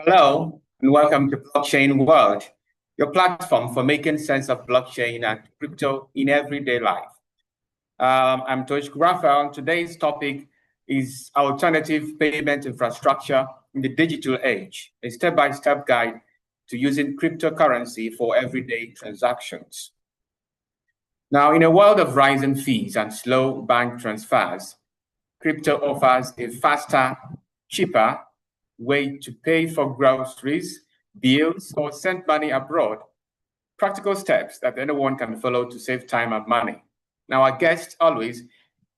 Hello, and welcome to Blockchain World, your platform for making sense of blockchain and crypto in everyday life. I'm Tosh Raphael. Today's topic is alternative payment infrastructure in the digital age, a step-by-step guide to using cryptocurrency for everyday transactions. Now, in a world of rising fees and slow bank transfers, crypto offers a faster, cheaper way to pay for groceries, bills, or send money abroad. Practical steps that anyone can follow to save time and money. Now, our guests always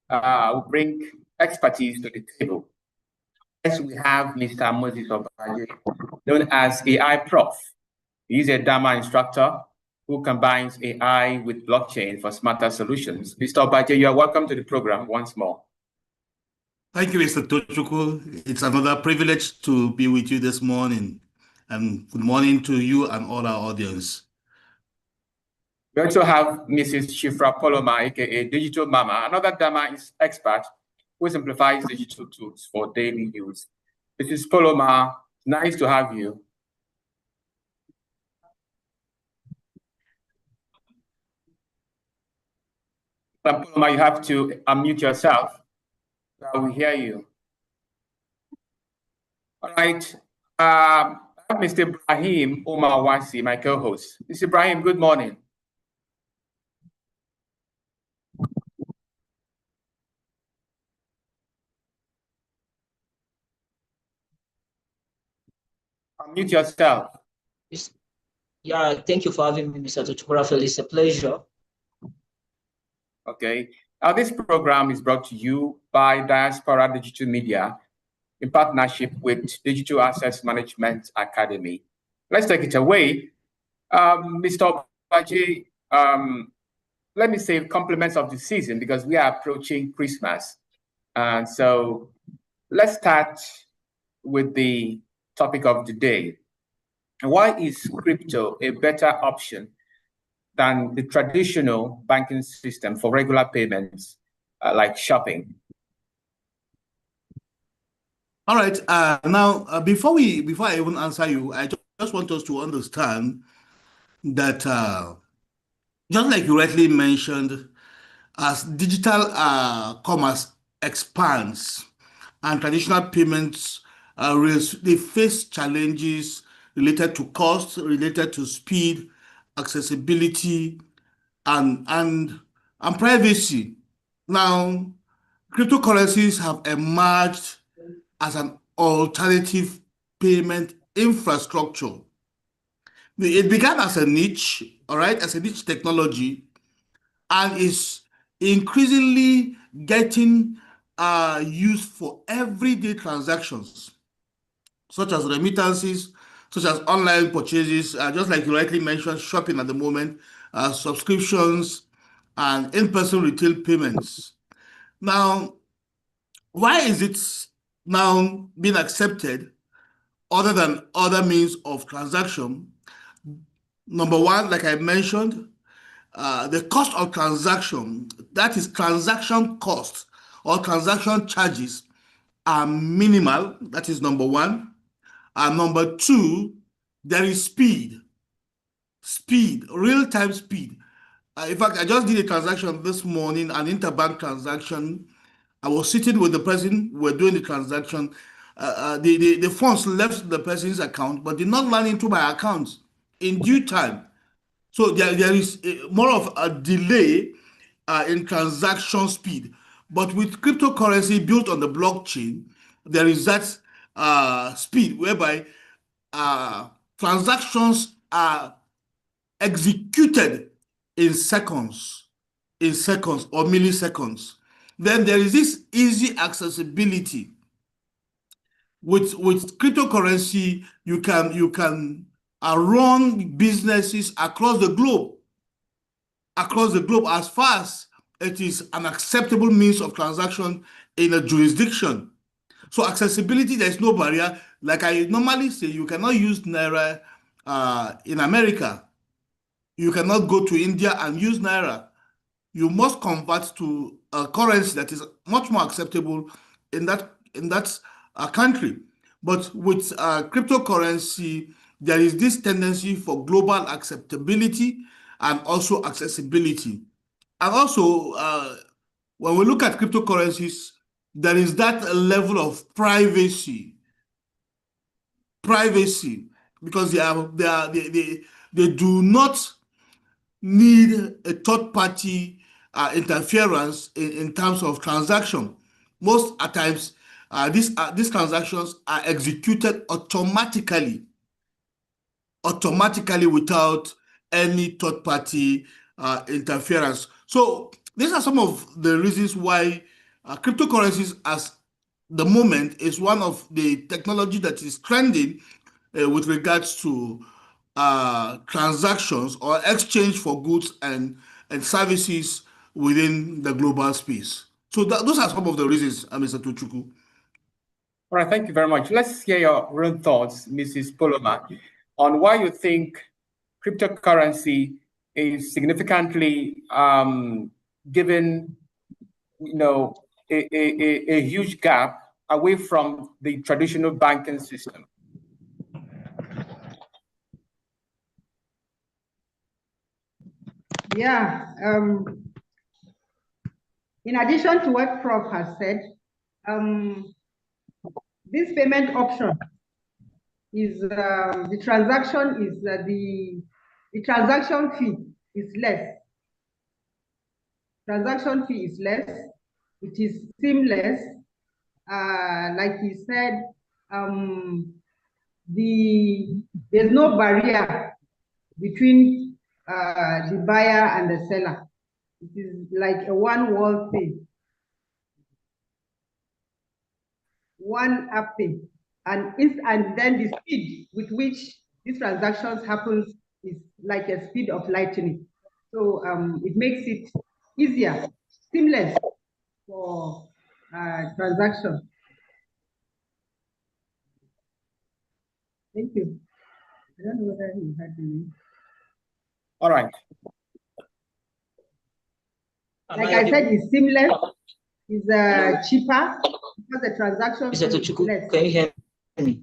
will bring expertise to the table. First, we have Mr. Moses Obaje, known as AI Prof. He's a Dharma instructor who combines AI with blockchain for smarter solutions. Mr. Obaje, you are welcome to the program once more. Thank you, Mr. Tochukwu. It's another privilege to be with you this morning. And good morning to you and all our audience. We also have Mrs. Shifra Poloma, aka Digital Mama, another Dharma expert who simplifies digital tools for daily use. Mrs. Poloma, nice to have you. Poloma, you have to unmute yourself. We hear you. All right. Mr. Ibrahim Omar Wasi, my co-host. Mr. Ibrahim, good morning. Unmute yourself. Yeah, thank you for having me, Mr. Tochukwu. It's a pleasure. Okay. Now, this program is brought to you by Diaspora Digital Media in partnership with Digital Assets Management Academy. Let's take it away. Mr. Obaje, let me say compliments of the season because we are approaching Christmas. And so let's start with the topic of the day. Why is crypto a better option than the traditional banking system for regular payments like shopping? All right. Now, before I even answer you, I just want us to understand that just like you rightly mentioned, as digital commerce expands and traditional payments they face challenges related to cost, related to speed, accessibility, and privacy. Now, cryptocurrencies have emerged as an alternative payment infrastructure. It began as a niche, all right, as a niche technology, and is increasingly getting used for everyday transactions, such as remittances, such as online purchases, just like you rightly mentioned, shopping at the moment, subscriptions, and in-person retail payments. Now, why is it now being accepted other than other means of transaction? Number one, like I mentioned, the cost of transaction, that is transaction cost or transaction charges, are minimal. That is number one. And number two, there is speed, real-time speed. In fact, I just did a transaction this morning, an interbank transaction. I was sitting with the person, we were doing the transaction. The funds left the person's account, but did not land into my account in due time. So there is more of a delay in transaction speed. But with cryptocurrency built on the blockchain, there is that speed whereby transactions are executed in seconds or milliseconds. Then there is this easy accessibility. With cryptocurrency, you can run businesses across the globe as far as it is an acceptable means of transaction in a jurisdiction. So accessibility, there's no barrier. Like I normally say, you cannot use Naira in America. You cannot go to India and use Naira. You must convert to a currency that is much more acceptable in that country. But with cryptocurrency, there is this tendency for global acceptability and also accessibility. And also, when we look at cryptocurrencies, there is that level of privacy, because they do not need a third party interference in terms of transaction. Most at times, these transactions are executed automatically without any third party interference. So these are some of the reasons why cryptocurrencies as the moment is one of the technology that is trending with regards to transactions or exchange for goods and services within the global space. So those are some of the reasons, Mr. Tochukwu. All right, thank you very much. Let's hear your own thoughts, Mrs. Poloma, on why you think cryptocurrency is significantly given, a huge gap away from the traditional banking system. Yeah. In addition to what Prof has said, this payment option is the transaction is the transaction fee is less. Transaction fee is less. It is seamless. Like he said, there's no barrier between the buyer and the seller. It is like a one-wall thing, one app thing, and then the speed with which these transactions happens is like a speed of lightning. So it makes it easier, seamless for transaction. Thank you. I don't know whether he had the. All right. Like I said, it's seamless, it's cheaper because the transaction is less. Can you hear me?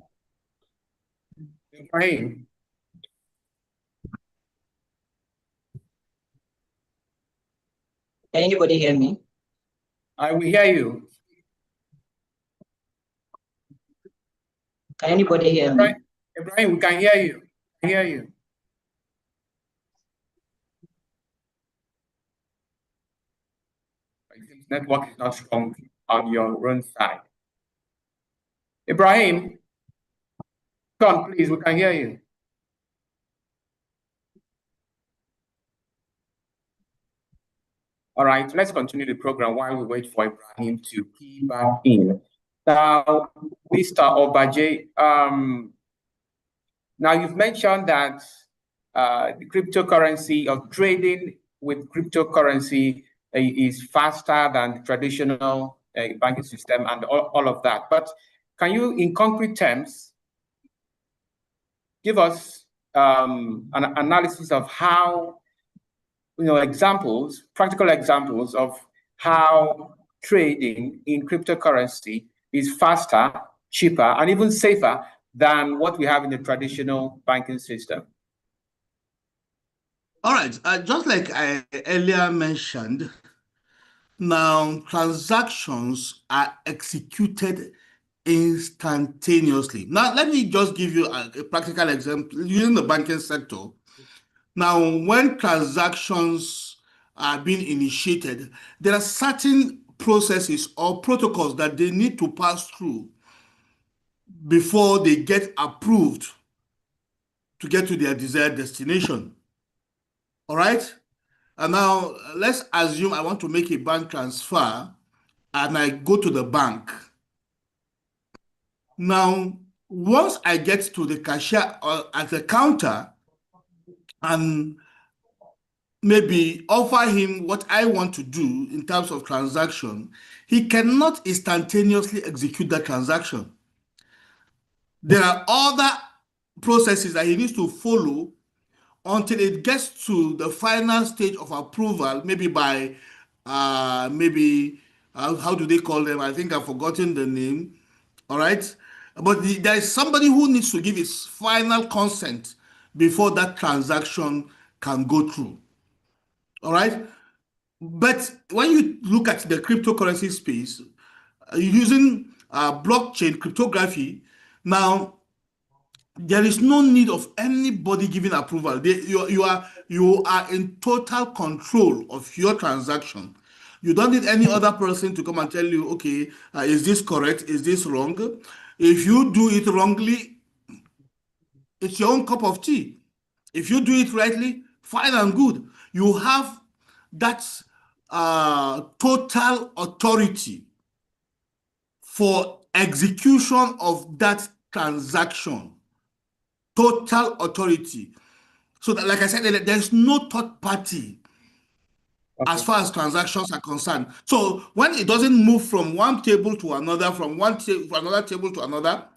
Ibrahim. Can anybody hear me? I will hear you. Can anybody hear me? Ibrahim, we can hear you. I hear you. I think network is not strong on your own side. Ibrahim, come on, please, we can hear you. All right, let's continue the program while we wait for Ibrahim to key back in. Now, Mr. Obaje, now you've mentioned that the cryptocurrency or trading with cryptocurrency is faster than traditional banking system and all of that. But can you, in concrete terms, give us an analysis of how, practical examples of how trading in cryptocurrency is faster, cheaper, and even safer than what we have in the traditional banking system? All right, just like I earlier mentioned, now transactions are executed instantaneously. Now, let me just give you a practical example using the banking sector. Now, when transactions are being initiated, there are certain processes or protocols that they need to pass through before they get approved to get to their desired destination. All right? And now let's assume I want to make a bank transfer and I go to the bank. Now, once I get to the cashier or at the counter and maybe offer him what I want to do in terms of transaction, he cannot instantaneously execute that transaction. There are other processes that he needs to follow until it gets to the final stage of approval, maybe by, how do they call them? I think I've forgotten the name, all right? But there is somebody who needs to give his final consent before that transaction can go through. All right. But when you look at the cryptocurrency space, using blockchain cryptography, now there is no need of anybody giving approval. You are in total control of your transaction. You don't need any other person to come and tell you, okay, is this correct? Is this wrong? If you do it wrongly, it's your own cup of tea. If you do it rightly, fine and good. You have that total authority for execution of that transaction. Total authority. So that, like I said, there's no third party as far as transactions are concerned. So when it doesn't move from one table to another, from another table to another,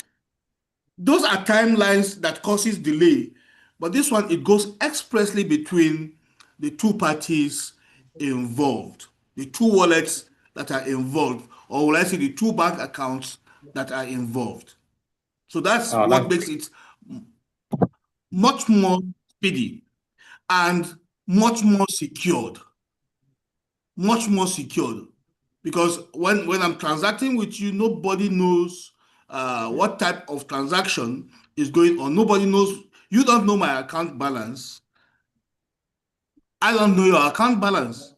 those are timelines that causes delay. But this one, it goes expressly between the two parties involved, the two wallets that are involved, or will I say the two bank accounts that are involved. So that's what makes it much more speedy and much more secured. Much more secured. Because when I'm transacting with you, nobody knows what type of transaction is going on. Nobody knows. You don't know my account balance. I don't know your account balance.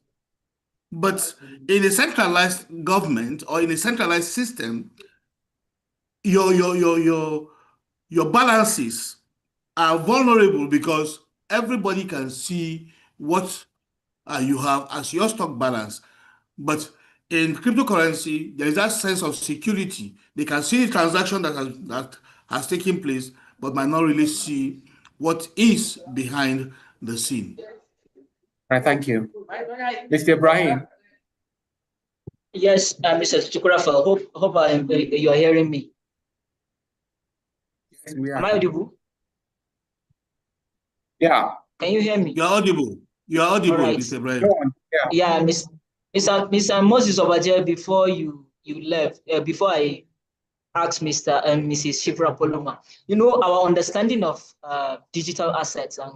But in a centralized government or in a centralized system, your balances are vulnerable because everybody can see what you have as your stock balance. But in cryptocurrency, there is that sense of security. They can see the transaction that has taken place, but might not really see what is behind the scene. All right, thank you. Mr. Ibrahim. Yes, Mr. Chukwurafa, hope you are hearing me. Yes, we are. Am I audible? Yeah. Can you hear me? You're audible. You're audible, right. Mr. Ibrahim. Yeah, Mr. Moses Obaje, before you left, before I asked Mr. and Mrs. Shifra Poloma, our understanding of digital assets and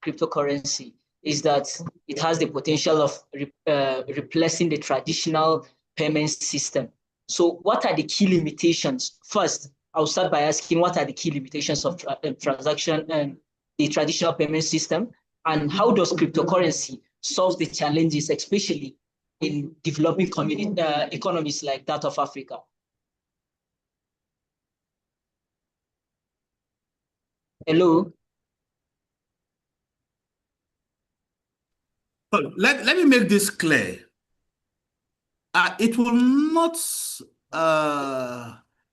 cryptocurrency is that it has the potential of replacing the traditional payment system. So what are the key limitations? First, I'll start by asking what are the key limitations of transaction and the traditional payment system, and how does cryptocurrency solve the challenges, especially in developing economies like that of Africa? Hello? Let me make this clear. It will not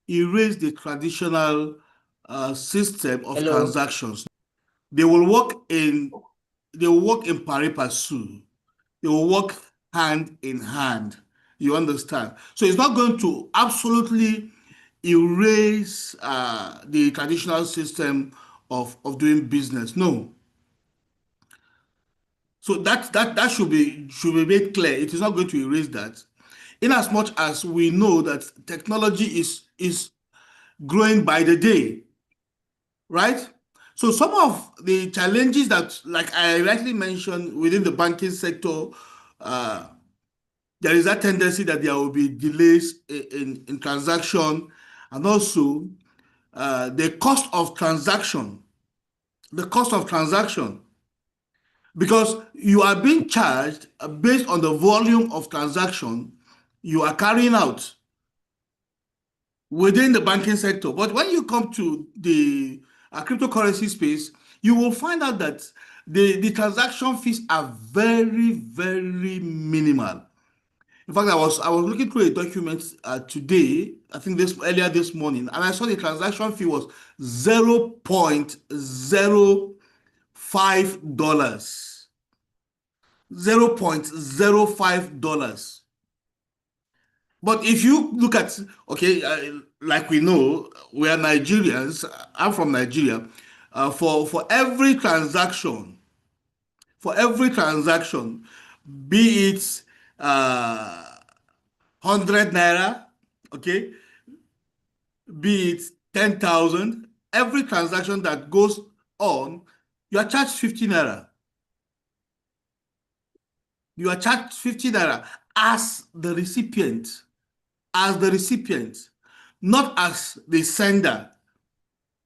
erase the traditional system of transactions. They will work in pari passu. They will work hand in hand. You understand? So it's not going to absolutely erase the traditional system of doing business. No. So that should be made clear. It is not going to erase that. In as much as we know that technology is growing by the day, right? So some of the challenges that, like I rightly mentioned, within the banking sector, there is that tendency that there will be delays in transaction, and also the cost of transaction. Because you are being charged based on the volume of transaction you are carrying out within the banking sector. But when you come to the cryptocurrency space, you will find out that the transaction fees are very, very minimal. In fact, I was looking through a document today, I think earlier this morning, and I saw the transaction fee was $0.05. $0.05. But if you look at, like we know, we are Nigerians, I'm from Nigeria, for every transaction, be it 100 naira, okay, be it 10,000, every transaction that goes on, you are charged 50 naira. You are charged 50 naira as the recipient, not as the sender.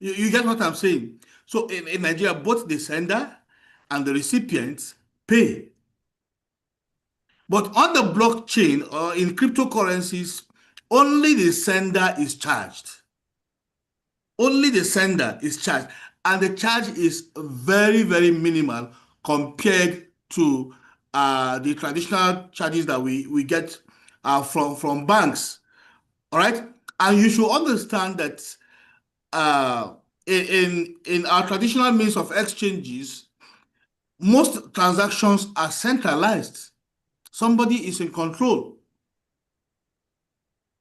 You get what I'm saying? So in Nigeria, both the sender and the recipient pay. But on the blockchain or in cryptocurrencies, only the sender is charged. Only the sender is charged. And the charge is very, very minimal compared to the traditional charges that we get from banks. All right? And you should understand that in our traditional means of exchanges, most transactions are centralized. Somebody is in control.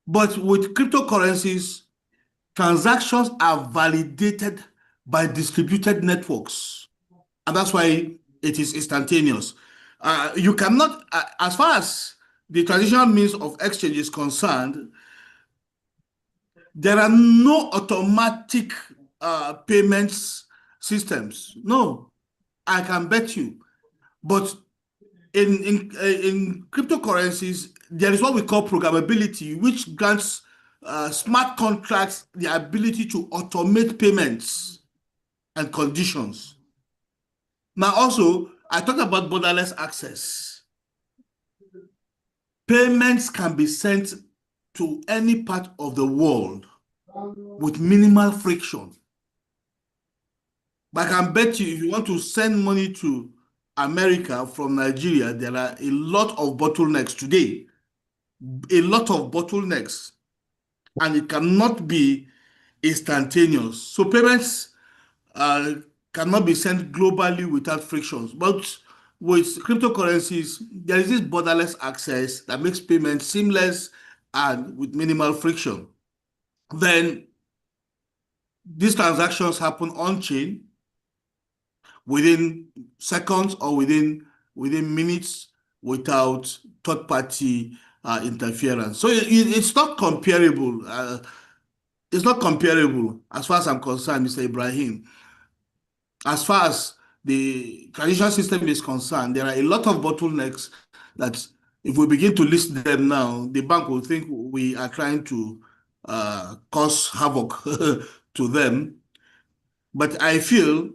But with cryptocurrencies, transactions are validated by distributed networks. And that's why it is instantaneous. You cannot, as far as the traditional means of exchange is concerned, there are no automatic payments systems. No, I can bet you. But in cryptocurrencies, there is what we call programmability, which grants smart contracts the ability to automate payments and conditions. Now, also, I talked about borderless access. Payments can be sent to any part of the world with minimal friction. But I can bet you, if you want to send money to America from Nigeria, there are a lot of bottlenecks today. A lot of bottlenecks. And it cannot be instantaneous. So payments cannot be sent globally without frictions. But with cryptocurrencies, there is this borderless access that makes payments seamless and with minimal friction. Then these transactions happen on-chain within seconds or within minutes without third-party interference. So it's not comparable. It's not comparable as far as I'm concerned, Mr. Ibrahim. As far as the traditional system is concerned, there are a lot of bottlenecks that if we begin to list them now, the bank will think we are trying to cause havoc to them. But I feel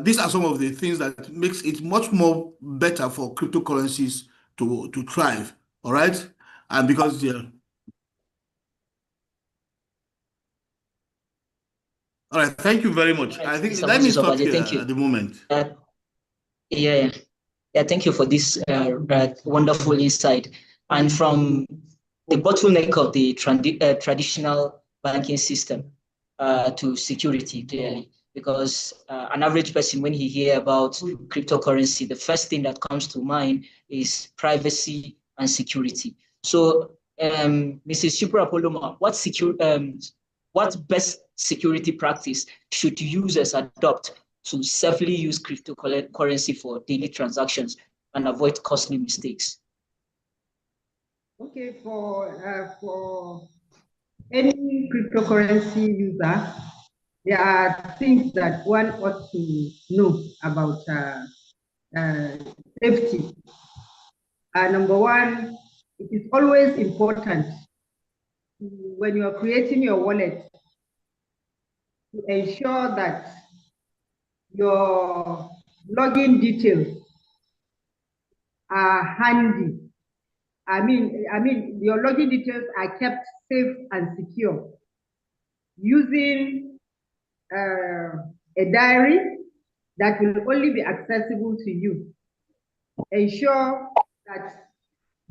these are some of the things that makes it much more better for cryptocurrencies to thrive, all right? And because they're... All right, thank you very much. I think let me stop here at the moment. Yeah, thank you for this wonderful insight. And from the bottleneck of the traditional banking system to security, clearly, because an average person, when he hears about cryptocurrency, the first thing that comes to mind is privacy and security. So, Mrs. Shipra Poloma, what best security practice should users adopt to safely use cryptocurrency for daily transactions and avoid costly mistakes? Okay, for any cryptocurrency user, there are things that one ought to know about safety. Number one, it is always important when you are creating your wallet to ensure that your login details are handy. I mean, your login details are kept safe and secure using a diary that will only be accessible to you. Ensure that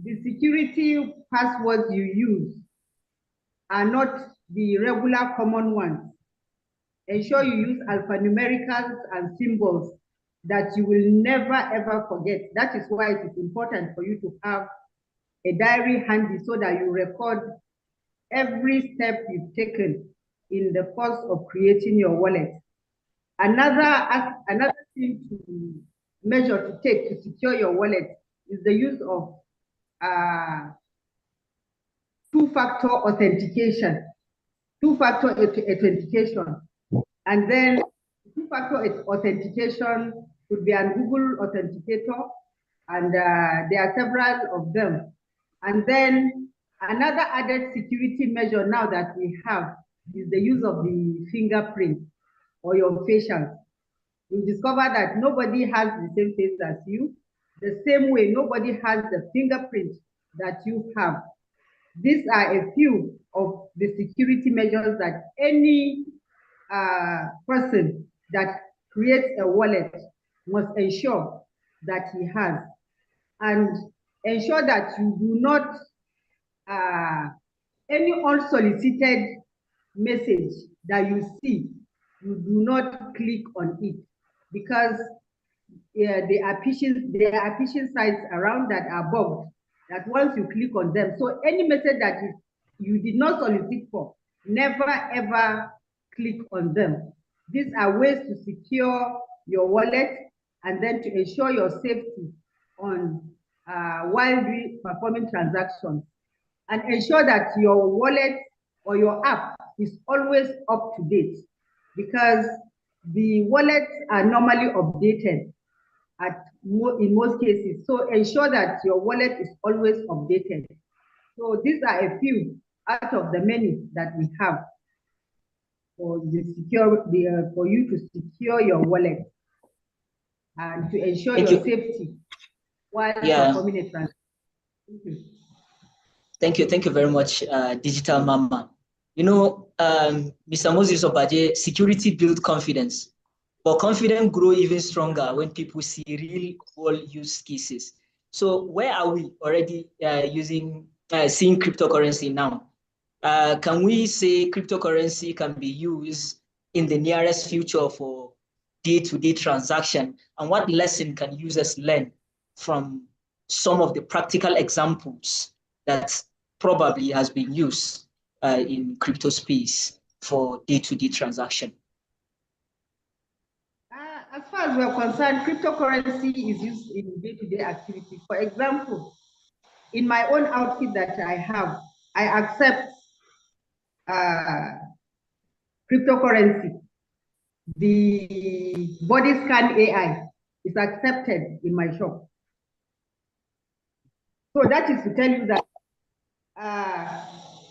the security passwords you use are not the regular common ones. Ensure you use alphanumericals and symbols that you will never ever forget. That is why it is important for you to have a diary handy so that you record every step you've taken in the course of creating your wallet. Another thing to measure to take to secure your wallet is the use of two-factor authentication. two-factor authentication. And then two-factor authentication could be a Google Authenticator, and there are several of them. And then another added security measure now that we have is the use of the fingerprint or your facial. You discover that nobody has the same face as you. The same way, nobody has the fingerprint that you have. These are a few of the security measures that any person that creates a wallet must ensure that he has, and ensure that you do not, any unsolicited message that you see, you do not click on it, because there are phishing sites around that are bugged, that once you click on them, so any message that you did not solicit for, never ever click on them. These are ways to secure your wallet and then to ensure your safety on while performing transactions, and ensure that your wallet or your app is always up to date, because the wallets are normally updated in most cases. So ensure that your wallet is always updated. So these are a few out of the many that we have for for you to secure your wallet and to ensure your safety while performing a transaction. Thank you very much, Digital Mama. You know, Mr. Moses Obadje, security builds confidence, but confidence grow even stronger when people see real world use cases. So where are we already seeing cryptocurrency now? Can we say cryptocurrency can be used in the nearest future for day-to-day transaction? And what lesson can users learn from some of the practical examples that probably has been used in crypto space for day-to-day transaction? As far as we're concerned, cryptocurrency is used in day-to-day activity. For example, in my own outfit that I have, I accept cryptocurrency. The body scan AI is accepted in my shop. So that is to tell you that,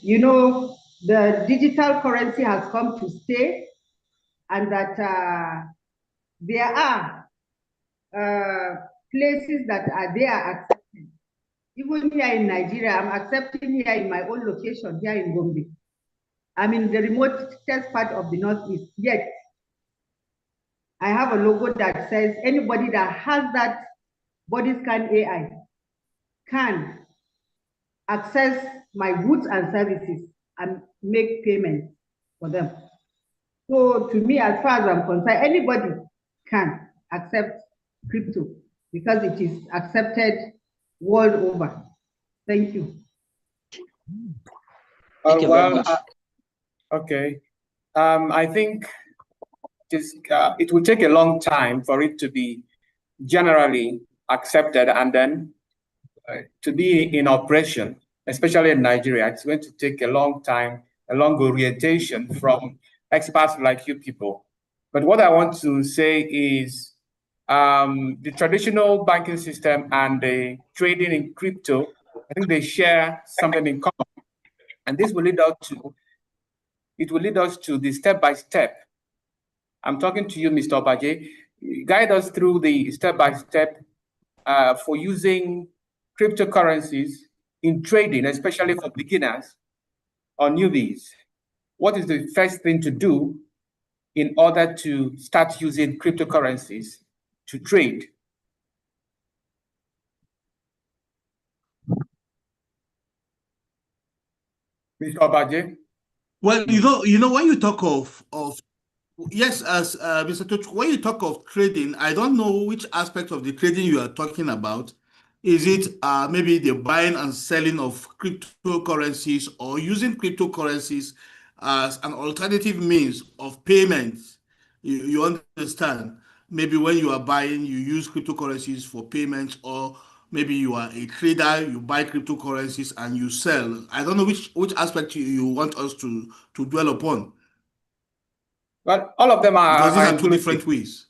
you know, the digital currency has come to stay, and that there are places that they are accepting. Even here in Nigeria, I'm accepting here in my own location, here in Gombe. I'm in the remotest part of the Northeast, yet I have a logo that says anybody that has that body scan AI can access my goods and services and make payments for them. So to me, as far as I'm concerned, anybody can accept crypto because it is accepted world over. Thank you. Thank you very much. Okay. I think it will take a long time for it to be generally accepted and then to be in operation, especially in Nigeria. It's going to take a long time, a long orientation from experts like you people. But what I want to say is the traditional banking system and the trading in crypto, I think they share something in common. And this will lead us to the step-by-step. I'm talking to you, Mr. Obadje. Guide us through the step-by-step for using cryptocurrencies in trading, especially for beginners or newbies. What is the first thing to do in order to start using cryptocurrencies to trade? Mr. Obadje? Well, you know, when you talk of yes, as Mr. Tochukwu, when you talk of trading, I don't know which aspect of the trading you are talking about. Is it maybe the buying and selling of cryptocurrencies, or using cryptocurrencies as an alternative means of payment? You understand? Maybe when you are buying, you use cryptocurrencies for payments, or maybe you are a trader, you buy cryptocurrencies and you sell. I don't know which aspect you want us to dwell upon. Well, all of them Because these are are two inclusive. different ways.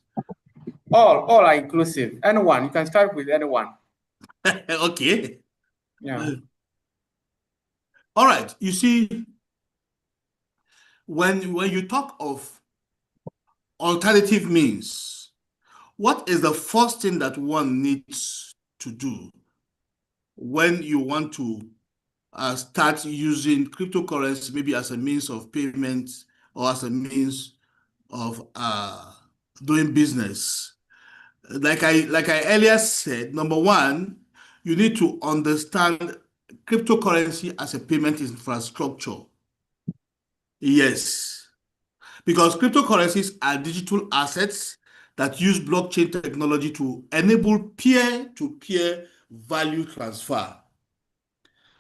All are inclusive. Anyone, you can start with anyone. Okay. Yeah. All right. You see, when you talk of alternative means, what is the first thing that one needs to do when you want to start using cryptocurrency, maybe as a means of payment or as a means of doing business? Like I earlier said, number one, you need to understand cryptocurrency as a payment infrastructure. Yes, because cryptocurrencies are digital assets that use blockchain technology to enable peer-to-peer value transfer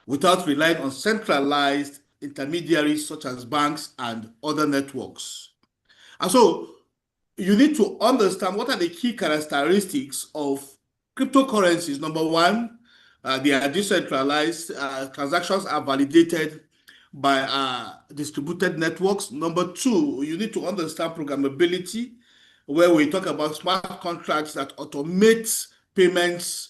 without relying on centralized intermediaries such as banks and other networks. And so you need to understand what are the key characteristics of cryptocurrencies. Number one, they are decentralized. Transactions are validated by distributed networks. Number two, you need to understand programmability, where we talk about smart contracts that automate payments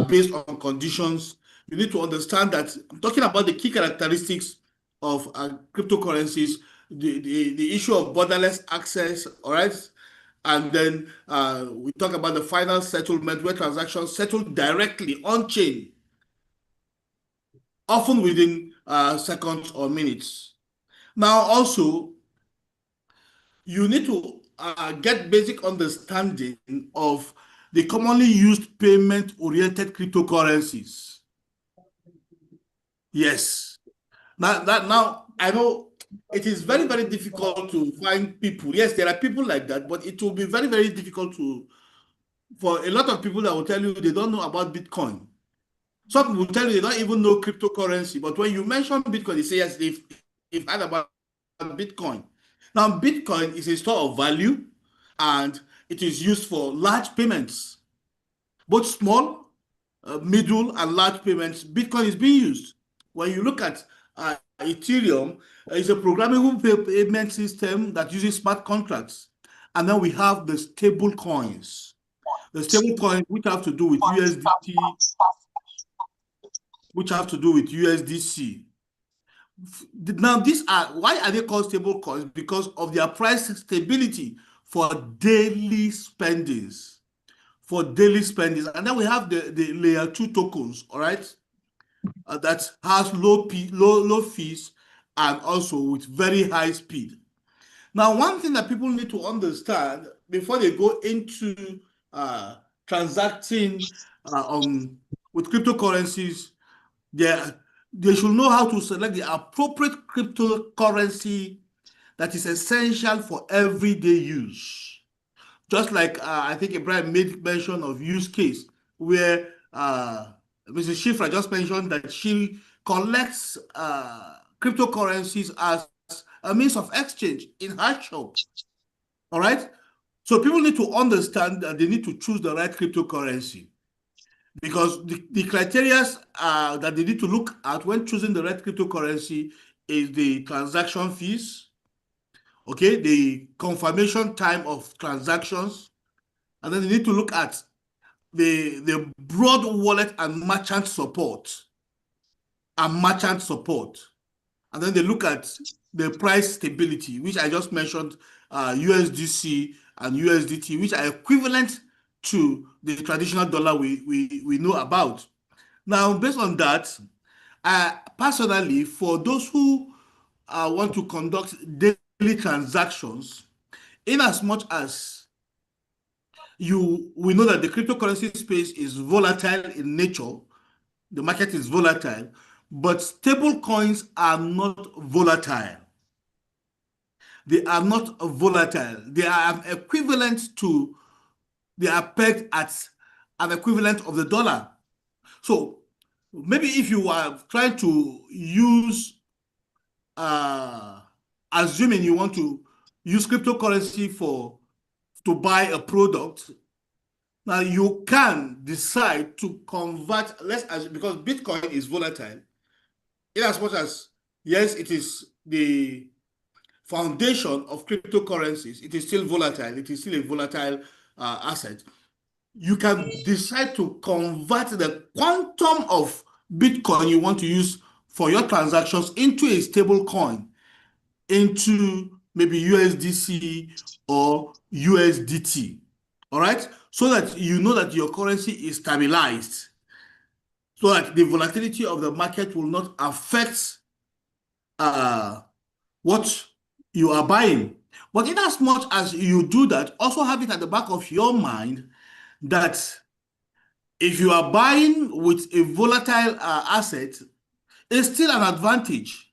based on conditions. You need to understand that I'm talking about the key characteristics of cryptocurrencies, the issue of borderless access, all right? And then we talk about the final settlement, where transactions settle directly on chain, often within seconds or minutes. Now, also, you need to get basic understanding of the commonly used payment-oriented cryptocurrencies. Yes. Now, I know it is very, very difficult to find people. Yes, there are people like that, but it will be very, very difficult for a lot of people that will tell you they don't know about Bitcoin. Some people will tell you they don't even know cryptocurrency, but when you mention Bitcoin, they say, yes, they've heard about Bitcoin. Now, Bitcoin is a store of value, and it is used for large payments, both small, middle, and large payments. Bitcoin is being used. When you look at Ethereum, it's a programmable payment system that uses smart contracts. And then we have the stable coins. The stable coins which have to do with USDT, which have to do with USDC. Now, why are they called stable coins? Because of their price stability for daily spendings. And then we have the layer 2 tokens, all right, that has low fees and also with very high speed. Now, one thing that people need to understand before they go into transacting with cryptocurrencies, they should know how to select the appropriate cryptocurrency that is essential for everyday use. Just like I think Ibrahim made mention of use case where Mrs. Shifra just mentioned that she collects cryptocurrencies as a means of exchange in her shop. All right? So people need to understand that they need to choose the right cryptocurrency, because the criteria that they need to look at when choosing the right cryptocurrency is the transaction fees, okay, the confirmation time of transactions, and then they need to look at the broad wallet and merchant support. And then they look at the price stability, which I just mentioned, USDC and USDT, which are equivalent to the traditional dollar we know about. Now, based on that, personally, for those who want to conduct daily transactions, in as much as we know that the cryptocurrency space is volatile in nature, the market is volatile, but stable coins are not volatile. They are not volatile. They are equivalent to, they are pegged at an equivalent of the dollar. So maybe if you are trying to use, assuming you want to use cryptocurrency to buy a product, Now you can decide to convert, because Bitcoin is volatile, in as much as, yes, it is the foundation of cryptocurrencies, it is still volatile, it is still a volatile asset. You can decide to convert the quantum of Bitcoin you want to use for your transactions into a stable coin, into maybe USDC or USDT. All right, so that you know that your currency is stabilized, so that the volatility of the market will not affect what you are buying. But in as much as you do that, also have it at the back of your mind that if you are buying with a volatile asset, it's still an advantage.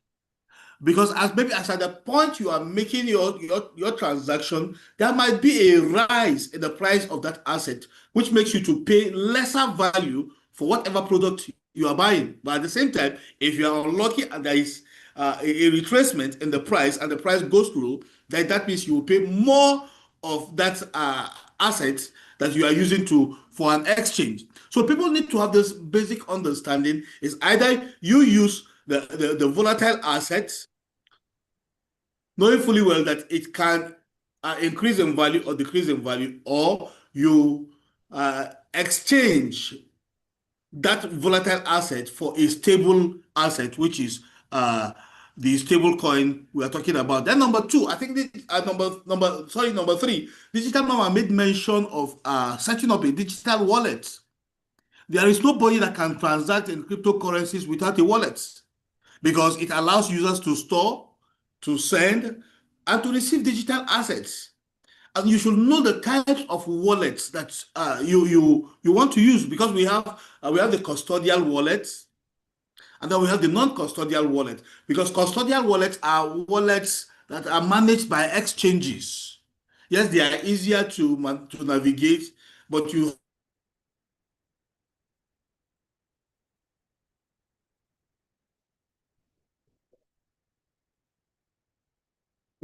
Because as at the point you are making your transaction, there might be a rise in the price of that asset, which makes you to pay lesser value for whatever product you are buying. But at the same time, if you are unlucky and there is a retracement in the price and the price goes through, then that means you will pay more of that asset that you are using for an exchange. So people need to have this basic understanding: is either you use the volatile assets, knowing fully well that it can increase in value or decrease in value, or you exchange that volatile asset for a stable asset, which is the stable coin we are talking about. Then number two, I think number three, Digital Mama made mention of setting up a digital wallet. There is nobody that can transact in cryptocurrencies without a wallet, because it allows users to store, to send, and to receive digital assets. And you should know the types of wallets that you want to use, because we have the custodial wallets, and then we have the non-custodial wallet. Because custodial wallets are wallets that are managed by exchanges. Yes, they are easier to navigate, but you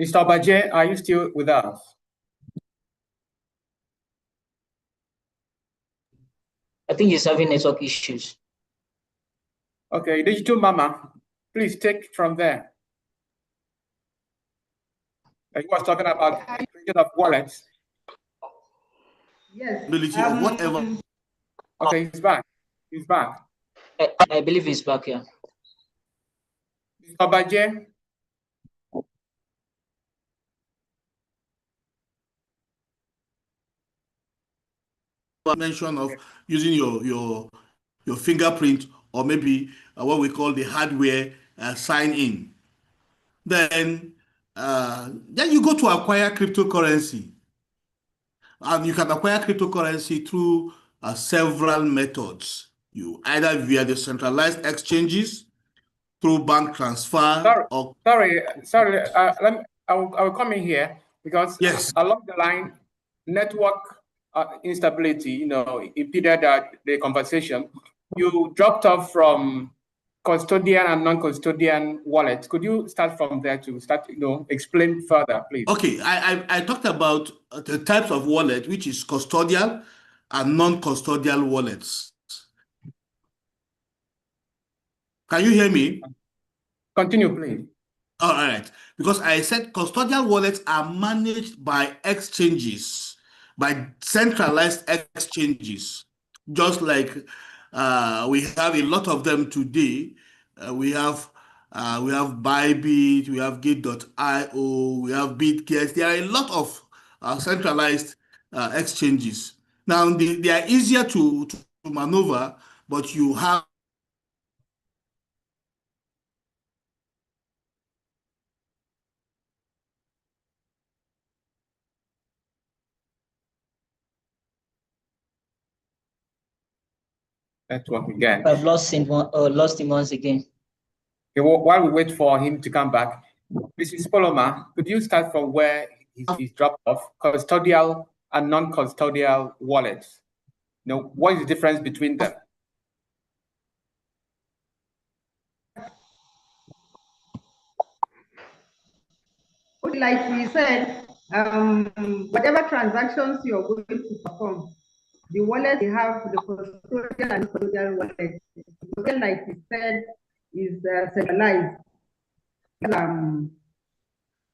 Mr. Obaje, are you still with us? I think he's having network issues. Okay, Digital Mama, please take from there. He was talking about creation of wallets. Yes. whatever. Okay, he's back. He's back. I believe he's back here. Mr. Obaje? Mention of using your fingerprint, or maybe what we call the hardware sign in. Then you go to acquire cryptocurrency, and you can acquire cryptocurrency through several methods. You either via the centralized exchanges, through bank transfer, Sorry. I will come in here, because yes, along the line, network instability, impeded the conversation. You dropped off from custodian and non-custodian wallets. Could you start from there to explain further, please? Okay, I talked about the types of wallet, which is custodial and non-custodial wallets. Can you hear me? Continue, please. All right, because I said custodial wallets are managed by exchanges, by centralized exchanges, just like we have a lot of them today. We have Bybit, we have Gate.io, we have BitGet. There are a lot of centralized exchanges. Now, they are easier to maneuver, but you have Network again. I've lost him once again. Okay, while we wait for him to come back, Mrs. Poloma, could you start from where he's dropped off? Custodial and non-custodial wallets. What is the difference between them? Like we said, whatever transactions you're going to perform, the wallet we have, the custodial and custodial wallet. Custodial, like you said, is centralized.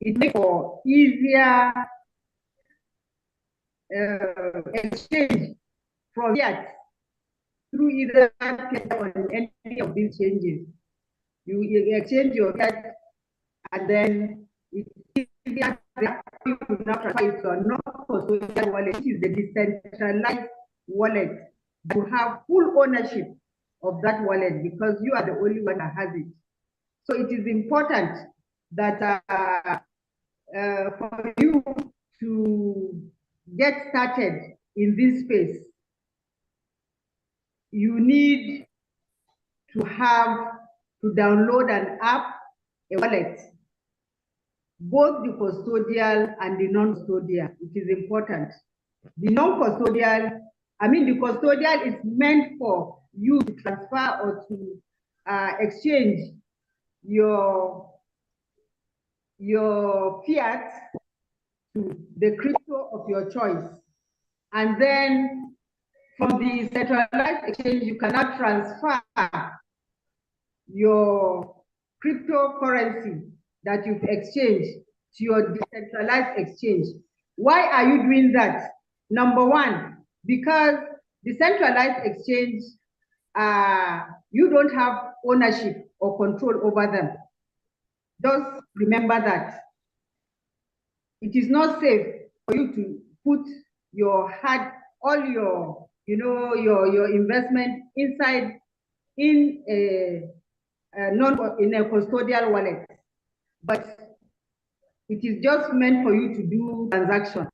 It makes for easier exchange from fiat through either or any of these changes. You exchange your fiat, and then it's easier to now transfer it to a non-custodial wallet, which is the decentralized wallet. You have full ownership of that wallet because you are the only one that has it. So it is important that for you to get started in this space, you need to download an app, a wallet, both the custodial and the non-custodial. It is important. The non-custodial, the custodial is meant for you to transfer or to exchange your fiat to the crypto of your choice. And then from the centralized exchange, you cannot transfer your cryptocurrency that you've exchanged to your decentralized exchange. Why are you doing that? Number one, because the centralized exchange, you don't have ownership or control over them. Just remember that. It is not safe for you to put your all your, your investment inside in a custodial wallet, but it is just meant for you to do transactions.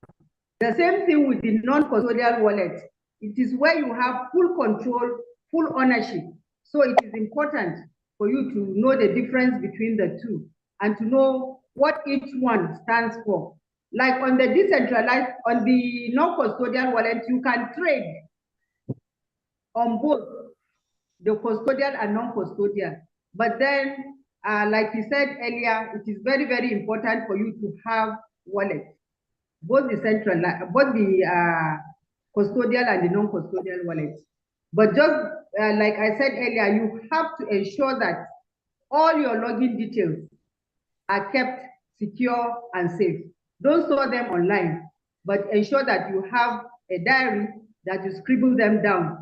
The same thing with the non-custodial wallet. It is where you have full control, full ownership. So it is important for you to know the difference between the two and to know what each one stands for. Like on the decentralized, on the non-custodial wallet, you can trade on both the custodial and non-custodial. But then, like you said earlier, it is very, very important for you to have wallets, both the custodial and the non-custodial wallets. But just like I said earlier, you have to ensure that all your login details are kept secure and safe. Don't store them online, but ensure that you have a diary that you scribble them down.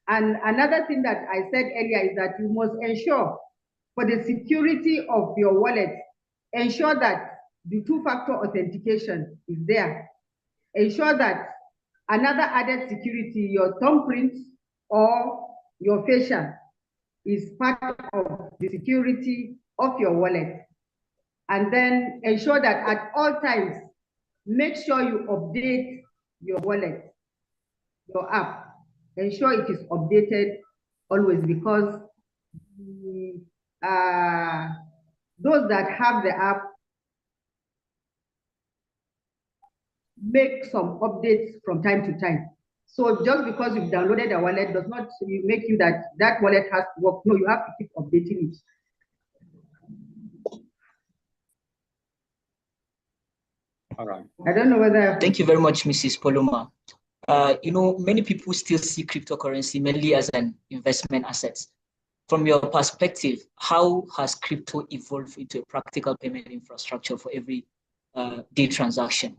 And another thing that I said earlier is that you must ensure for the security of your wallet, ensure that the two-factor authentication is there. Ensure that another added security, your thumbprint or your facial, is part of the security of your wallet. And then ensure that at all times, make sure you update your wallet, your app. Ensure it is updated always, because those that have the app make some updates from time to time. So just because you've downloaded a wallet does not make you that wallet has to work. No, you have to keep updating it. All right. I don't know whether. Thank you very much, Mrs. Poloma. Many people still see cryptocurrency mainly as an investment asset. From your perspective, how has crypto evolved into a practical payment infrastructure for every day transaction?